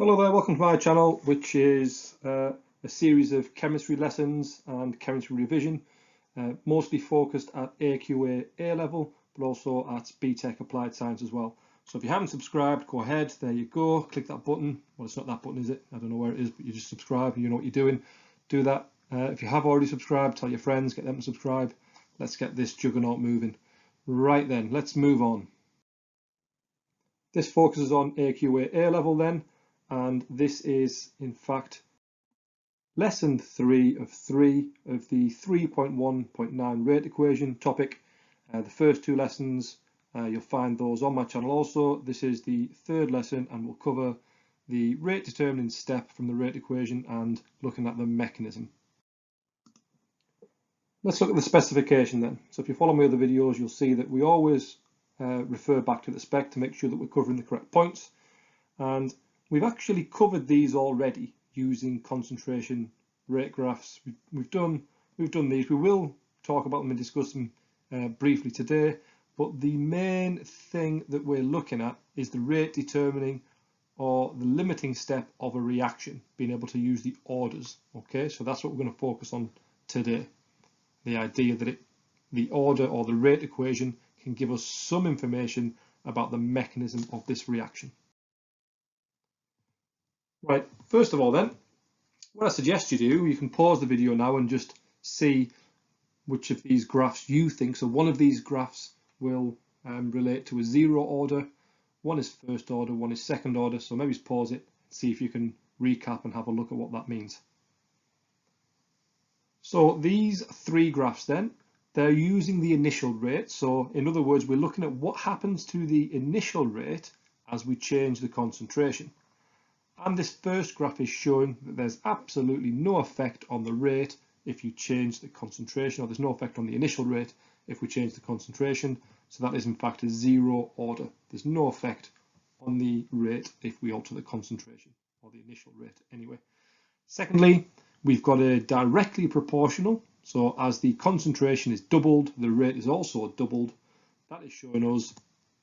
Hello there, welcome to my channel, which is a series of chemistry lessons and chemistry revision, mostly focused at AQA A-level, but also at BTEC Applied Science as well. So if you haven't subscribed, go ahead, there you go, click that button. Well, it's not that button, is it? I don't know where it is, but you just subscribe, you know what you're doing. Do that. If you have already subscribed, tell your friends, get them to subscribe. Let's get this juggernaut moving. Right then, let's move on. This focuses on AQA A-level then. And this is, in fact, lesson 3 of the 3.1.9 rate equation topic. The first two lessons, you'll find those on my channel also. This is the third lesson and we'll cover the rate determining step from the rate equation and looking at the mechanism. Let's look at the specification then. So if you follow my other videos, you'll see that we always refer back to the spec to make sure that we're covering the correct points. And we've actually covered these already using concentration rate graphs. We've done these. We will talk about them and discuss them briefly today, but the main thing that we're looking at is the rate determining or the limiting step of a reaction, being able to use the orders. Okay, so that's what we're going to focus on today. The idea that the order or the rate equation can give us some information about the mechanism of this reaction. Right, first of all then, what I suggest you do, you can pause the video now and just see which of these graphs you think. So one of these graphs will relate to a zero order, one is first order, one is second order. So maybe just pause it, see if you can recap and have a look at what that means. So these three graphs then, they're using the initial rate. So in other words, we're looking at what happens to the initial rate as we change the concentration. And this first graph is showing that there's absolutely no effect on the rate if you change the concentration, or there's no effect on the initial rate if we change the concentration. So that is in fact a zero order. There's no effect on the rate if we alter the concentration, or the initial rate anyway. Secondly, we've got a directly proportional. So as the concentration is doubled, the rate is also doubled. That is showing us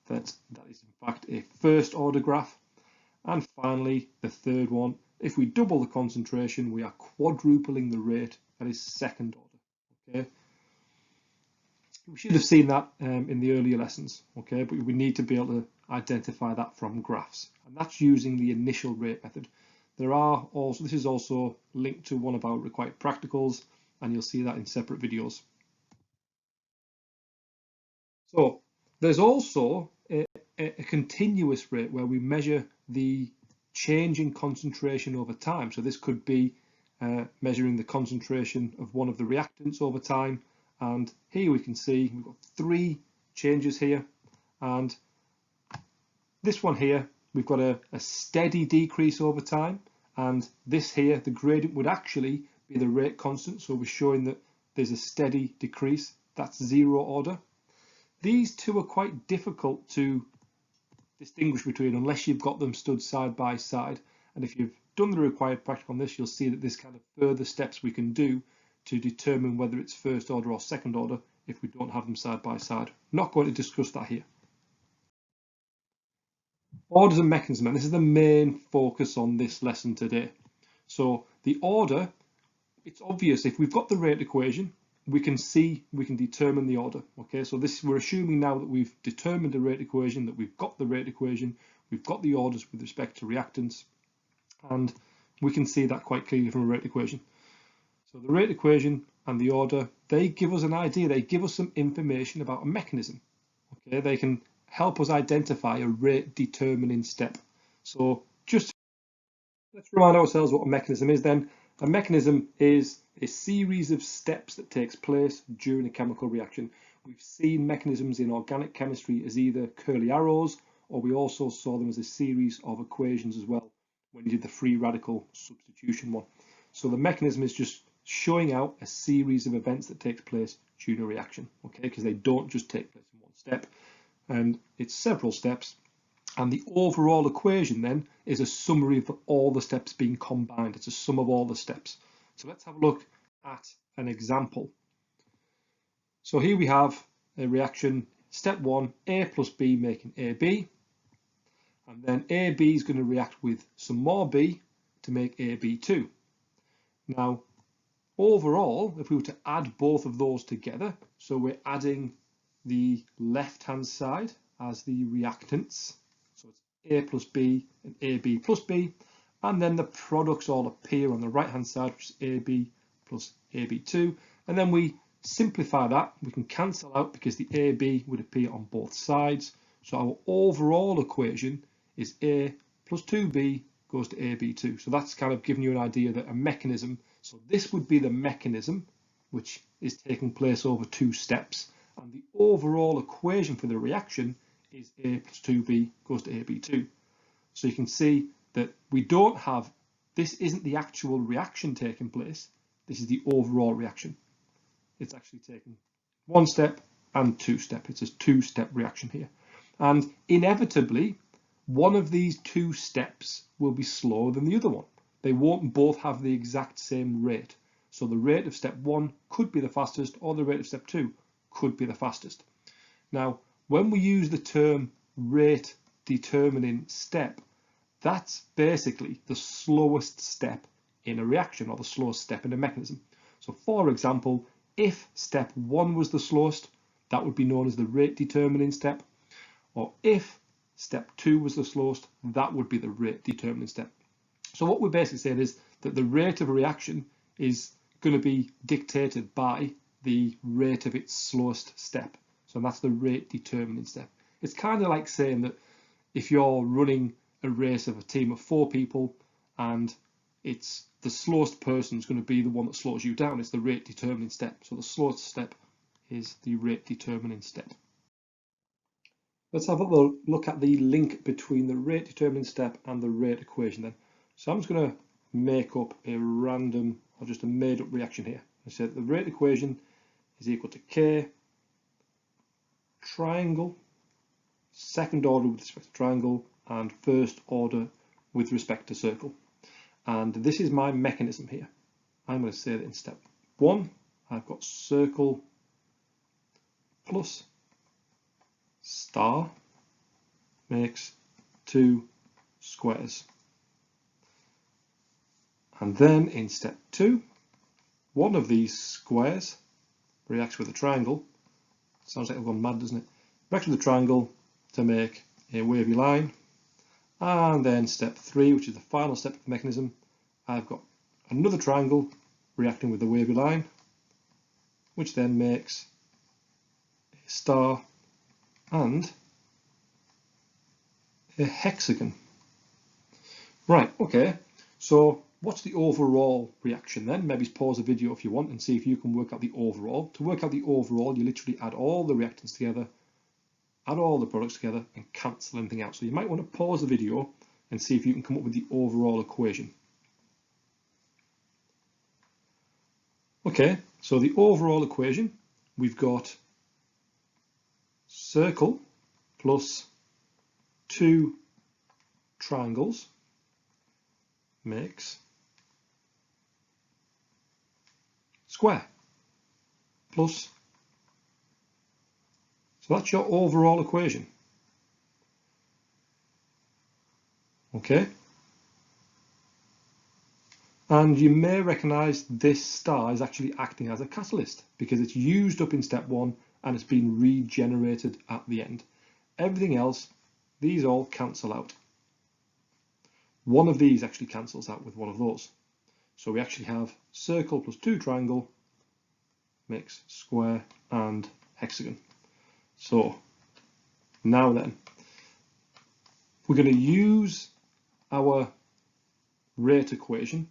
that that is in fact a first order graph. And finally, the third one, if we double the concentration, we are quadrupling the rate. That is second order. Okay, we should have seen that in the earlier lessons. Okay, but we need to be able to identify that from graphs, and that's using the initial rate method. This is also linked to one of our required practicals, and you'll see that in separate videos. So there's also a continuous rate where we measure the change in concentration over time. So this could be measuring the concentration of one of the reactants over time. And here we can see we've got three changes here. And this one here, we've got a steady decrease over time. And this here, the gradient would actually be the rate constant. So we're showing that there's a steady decrease. That's zero order. These two are quite difficult to distinguish between unless you've got them stood side by side. And if you've done the required practical on this, you'll see that there's kind of further steps we can do to determine whether it's first order or second order if we don't have them side by side. I'm not going to discuss that here. Orders and mechanism, and this is the main focus on this lesson today. So the order, it's obvious if we've got the rate equation, we can determine the order. Okay, so we're assuming now that we've determined the rate equation, that we've got the rate equation, we've got the orders with respect to reactants, and we can see that quite clearly from a rate equation. So the rate equation and the order, they give us an idea, they give us some information about a mechanism. Okay, they can help us identify a rate determining step. So let's remind ourselves what a mechanism is then. A mechanism is a series of steps that takes place during a chemical reaction. We've seen mechanisms in organic chemistry as either curly arrows, or we also saw them as a series of equations as well when you did the free radical substitution one. So the mechanism is just showing out a series of events that takes place during a reaction, okay, because they don't just take place in one step, and it's several steps. And the overall equation then is a summary of all the steps being combined. It's a sum of all the steps. So let's have a look at an example. So here we have a reaction, step 1, A plus B making AB. And then AB is going to react with some more B to make AB2. Now, overall, if we were to add both of those together, so we're adding the left-hand side as the reactants, so it's A plus B and AB plus B, and then the products all appear on the right-hand side, which is AB plus AB2, and then we simplify that. We can cancel out because the AB would appear on both sides, so our overall equation is A plus 2B goes to AB2. So that's kind of giving you an idea that a mechanism, so this would be the mechanism which is taking place over 2 steps, and the overall equation for the reaction is A plus 2B goes to AB2. So you can see that we don't have, this isn't the actual reaction taking place, this is the overall reaction. It's actually taking 1 step and 2 step. It's a 2-step reaction here. And inevitably, one of these 2 steps will be slower than the other one. They won't both have the exact same rate. So the rate of step 1 could be the fastest, or the rate of step 2 could be the fastest. Now, when we use the term rate determining step, that's basically the slowest step in a reaction, or the slowest step in a mechanism. So for example, if step 1 was the slowest, that would be known as the rate determining step. Or if step 2 was the slowest, that would be the rate determining step. So what we're basically saying is that the rate of a reaction is going to be dictated by the rate of its slowest step. So that's the rate determining step. It's kind of like saying that if you're running a race of a team of 4 people and it's the slowest person is going to be the one that slows you down, it's the rate determining step. So the slowest step is the rate determining step. Let's have a look at the link between the rate determining step and the rate equation then. So I'm just going to make up a random, or just a made up reaction here. I said the rate equation is equal to K triangle, second order with respect to triangle, and first order with respect to circle. And this is my mechanism here. I'm going to say that in step 1, I've got circle plus star makes 2 squares. And then in step 2, one of these squares reacts with a triangle. Sounds like I've gone mad, doesn't it? Reacts with a triangle to make a wavy line. And then step 3, which is the final step of the mechanism, I've got another triangle reacting with the wavy line, which then makes a star and a hexagon. Right, okay, so what's the overall reaction then? Maybe pause the video if you want and see if you can work out the overall. To work out the overall, you literally add all the reactants together, add all the products together and cancel anything out. So you might want to pause the video and see if you can come up with the overall equation. Okay, so the overall equation, we've got circle plus 2 triangles makes square plus, so that's your overall equation. Okay, and you may recognize this star is actually acting as a catalyst because it's used up in step 1 and it's been regenerated at the end. Everything else, these all cancel out. One of these actually cancels out with one of those. So we actually have circle plus 2 triangle makes square and hexagon. So now then, we're going to use our rate equation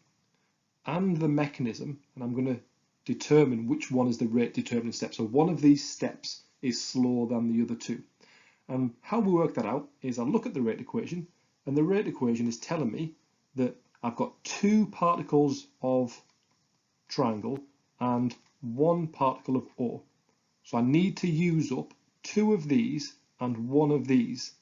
and the mechanism, and I'm going to determine which one is the rate determining step. So one of these steps is slower than the other 2. And how we work that out is I look at the rate equation, and the rate equation is telling me that I've got 2 particles of triangle and 1 particle of O. So I need to use up 2 of these and 1 of these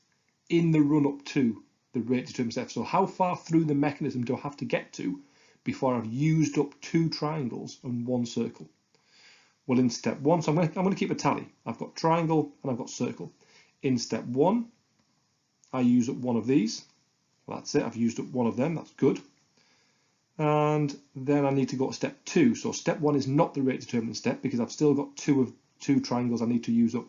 in the run up to the rate determining step. So how far through the mechanism do I have to get to before I've used up 2 triangles and 1 circle? Well, in step 1, so I'm going to keep a tally. I've got triangle and I've got circle. In step 1, I use up one of these. Well, that's it, I've used up one of them, that's good. And then I need to go to step 2. So step 1 is not the rate determining step because I've still got two triangles I need to use up.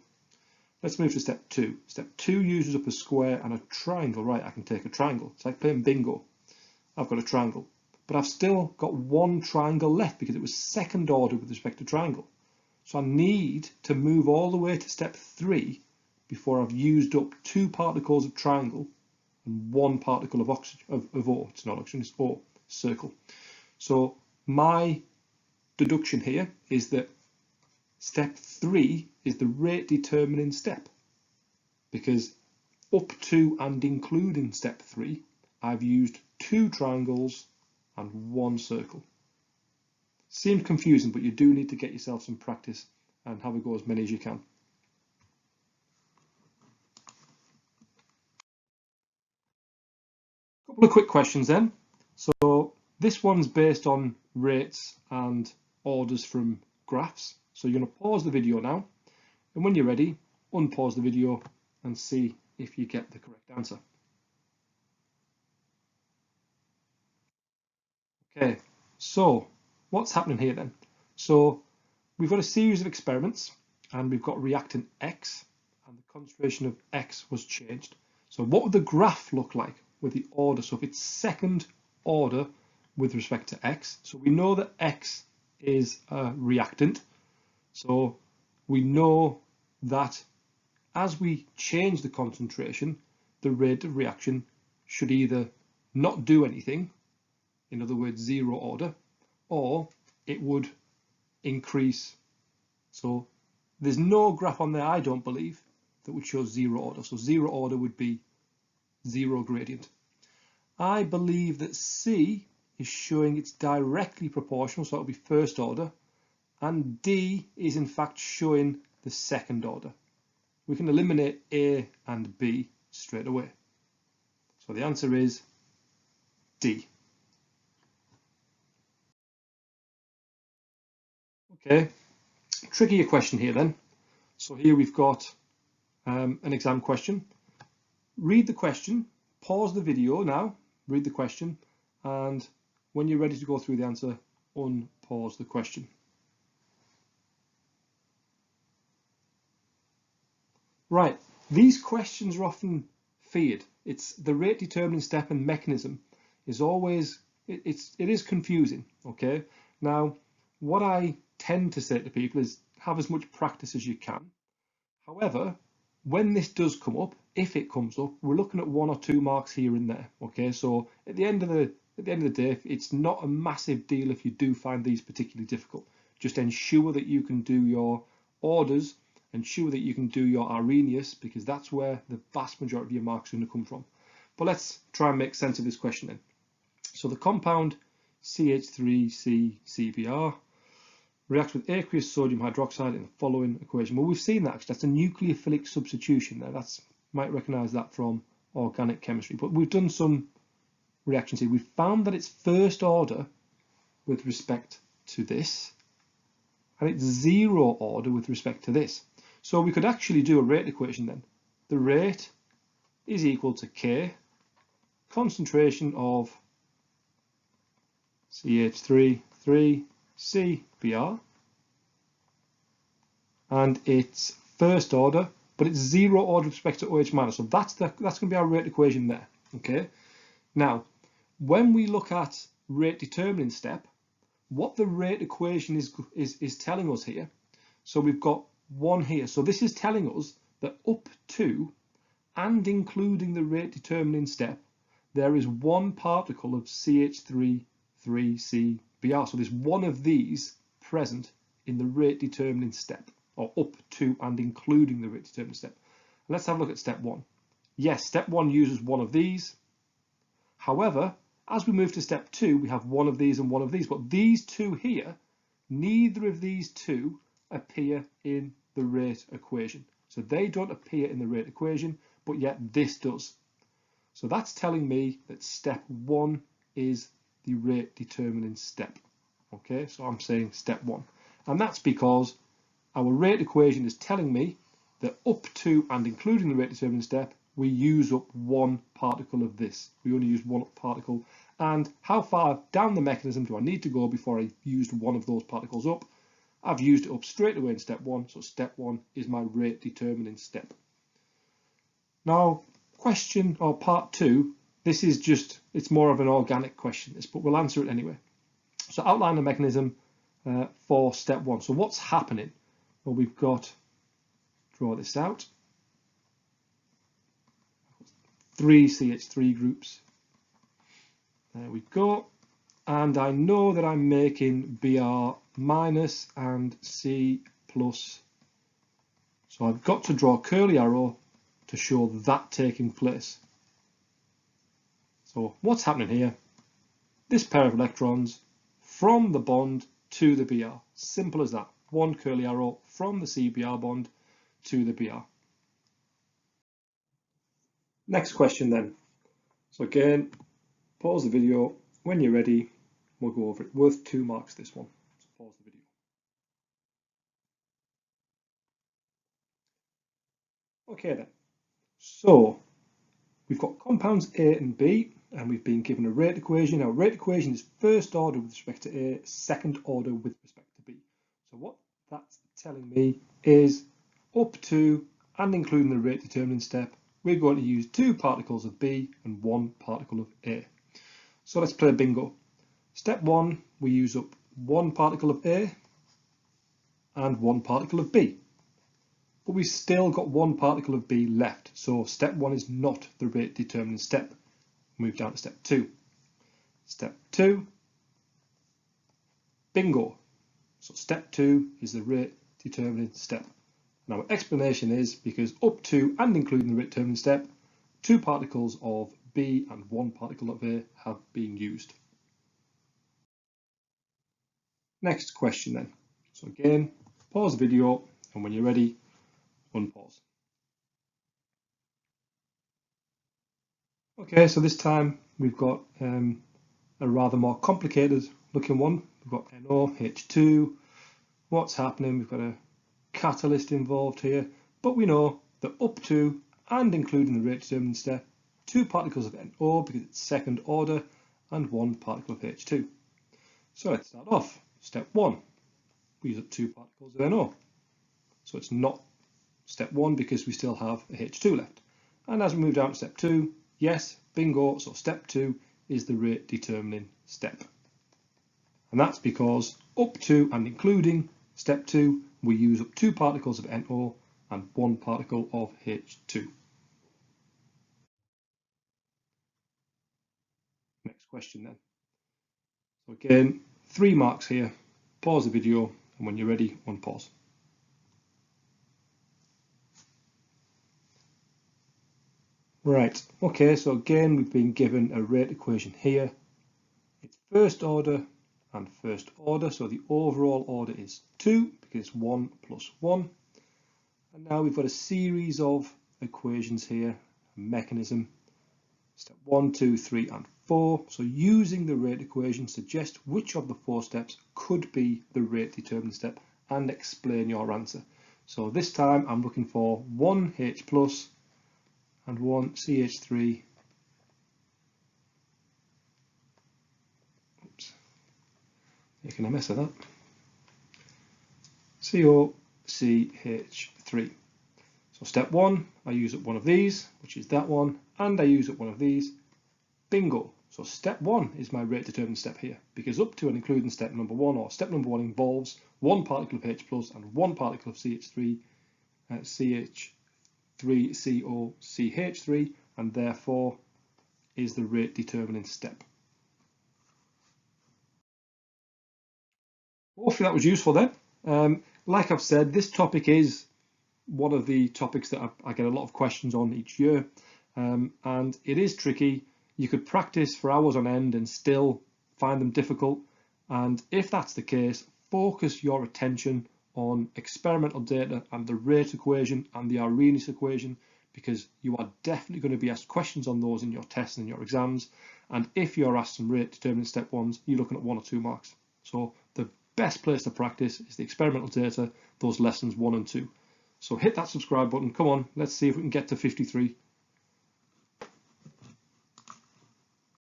Let's move to step 2. Step 2 uses up a square and a triangle. Right, I can take a triangle. It's like playing bingo. I've got a triangle. But I've still got one triangle left because it was second order with respect to triangle. So I need to move all the way to step 3 before I've used up 2 particles of triangle and 1 particle of oxygen of O. It's not oxygen, it's O, circle. So my deduction here is that step 3 is the rate determining step, because up to and including step 3, I've used 2 triangles and 1 circle. Seems confusing, but you do need to get yourself some practice and have a go as many as you can. A couple of quick questions then. So this one's based on rates and orders from graphs. So you're going to pause the video now, and when you're ready, unpause the video and see if you get the correct answer. Okay, so what's happening here then? So we've got a series of experiments and we've got reactant X, and the concentration of X was changed. So what would the graph look like with the order? So if it's second order with respect to X, so we know that X is a reactant. So we know that as we change the concentration, the rate of reaction should either not do anything, in other words, 0 order, or it would increase. So there's no graph on there, I don't believe, that would show 0 order. So 0 order would be 0 gradient. I believe that C is showing it's directly proportional, so it'll be first order, and D is in fact showing the second order. We can eliminate A and B straight away. So the answer is D. Okay, trickier question here then. So here we've got an exam question. Read the question, pause the video now, read the question, and when you're ready to go through the answer, unpause the question. Right, these questions are often feared. It's the rate determining step and mechanism is always, it is confusing, okay? Now, what I tend to say to people is have as much practice as you can. However, when this does come up, if it comes up, we're looking at 1 or 2 marks here and there, okay? So at the end of the day, it's not a massive deal if you do find these particularly difficult. Just ensure that you can do your orders, ensure that you can do your Arrhenius, because that's where the vast majority of your marks are going to come from. But let's try and make sense of this question then. So the compound CH3CCBr reacts with aqueous sodium hydroxide in the following equation. Well, we've seen that actually. That's a nucleophilic substitution there. That's might recognize that from organic chemistry. But we've done some reactions here. We've found that it's first order with respect to this, and it's 0 order with respect to this. So we could actually do a rate equation then. The rate is equal to K, concentration of CH3,3CBr, and it's first order, but it's 0 order with respect to OH minus. So that's going to be our rate equation there. Okay. Now, when we look at rate determining step, what the rate equation is telling us here. So we've got 1 here. So this is telling us that up to and including the rate determining step, there is 1 particle of CH3,3CBr. So there's 1 of these present in the rate determining step, or up to and including the rate determining step. And let's have a look at step 1. Yes, step 1 uses 1 of these. However, as we move to step 2, we have 1 of these and 1 of these. But these 2 here, neither of these 2 appear in the rate equation. So they don't appear in the rate equation, but yet this does. So that's telling me that step 1 is the rate determining step. Okay, so I'm saying step 1. And that's because our rate equation is telling me that up to and including the rate determining step, we use up one particle of this. We only use one particle. And how far down the mechanism do I need to go before I used one of those particles up? I've used it up straight away in step 1, so step 1 is my rate determining step. Now, question or part 2, this is just, it's more of an organic question, but we'll answer it anyway. So outline the mechanism for step 1. So what's happening? Well, we've got, draw this out, 3 CH3 groups. There we go. And I know that I'm making Br minus and C plus. So I've got to draw a curly arrow to show that taking place. So what's happening here? This pair of electrons from the bond to the Br. Simple as that. One curly arrow from the CBr bond to the Br. Next question then. So again, pause the video. When you're ready, we'll go over it. Worth 2 marks this one. So pause the video. Okay then. So we've got compounds A and B, and we've been given a rate equation. Our rate equation is first order with respect to A, second order with respect to B. So what that's telling me is up to and including the rate determining step, we're going to use 2 particles of B and 1 particle of A. So let's play bingo. Step 1, we use up 1 particle of A and 1 particle of B. But we've still got 1 particle of B left. So step 1 is not the rate determining step. Move down to step 2. Step 2, bingo. So step 2 is the rate determining step. Now, explanation is because up to and including the rate determining step, 2 particles of B and 1 particle of A have been used. Next question then. So again, pause the video, and when you're ready, unpause. Okay, so this time we've got a rather more complicated looking one. We've got NOH2. What's happening? We've got a catalyst involved here, but we know that up to and including the rate determining step, 2 particles of NO because it's second order and 1 particle of H2. So let's start off. Step 1, we use up 2 particles of NO. So it's not step 1 because we still have a H2 left. And as we move down to step 2, yes, bingo, so step 2 is the rate determining step. And that's because up to and including step 2, we use up 2 particles of NO and 1 particle of H2. Next question then. So again, 3 marks here. Pause the video, and when you're ready, unpause. Right, okay, so again, we've been given a rate equation here. It's first order and first order, so the overall order is 2 because it's 1 plus 1. And now we've got a series of equations here, a mechanism, step 1, 2, 3 and 4. So using the rate equation, suggest which of the 4 steps could be the rate determining step and explain your answer. So this time I'm looking for 1 H plus and 1 CH3. Oops, making a mess of that. COCH3. So step 1, I use up one of these, which is that one, and I use up one of these. Bingo. So step 1 is my rate determining step here, because up to and including step number 1, or step number 1 involves 1 particle of H plus and 1 particle of CH3, CH3COCH3, and therefore is the rate determining step. Hopefully that was useful then. Like I've said, this topic is one of the topics that I get a lot of questions on each year, and it is tricky. You could practice for hours on end and still find them difficult, and if that's the case, focus your attention on experimental data and the rate equation and the Arrhenius equation, because you are definitely going to be asked questions on those in your tests and your exams, and if you're asked some rate determining step 1s, you're looking at 1 or 2 marks. So the best place to practice is the experimental data, those lessons 1 and 2. So hit that subscribe button. Come on, let's see if we can get to 53.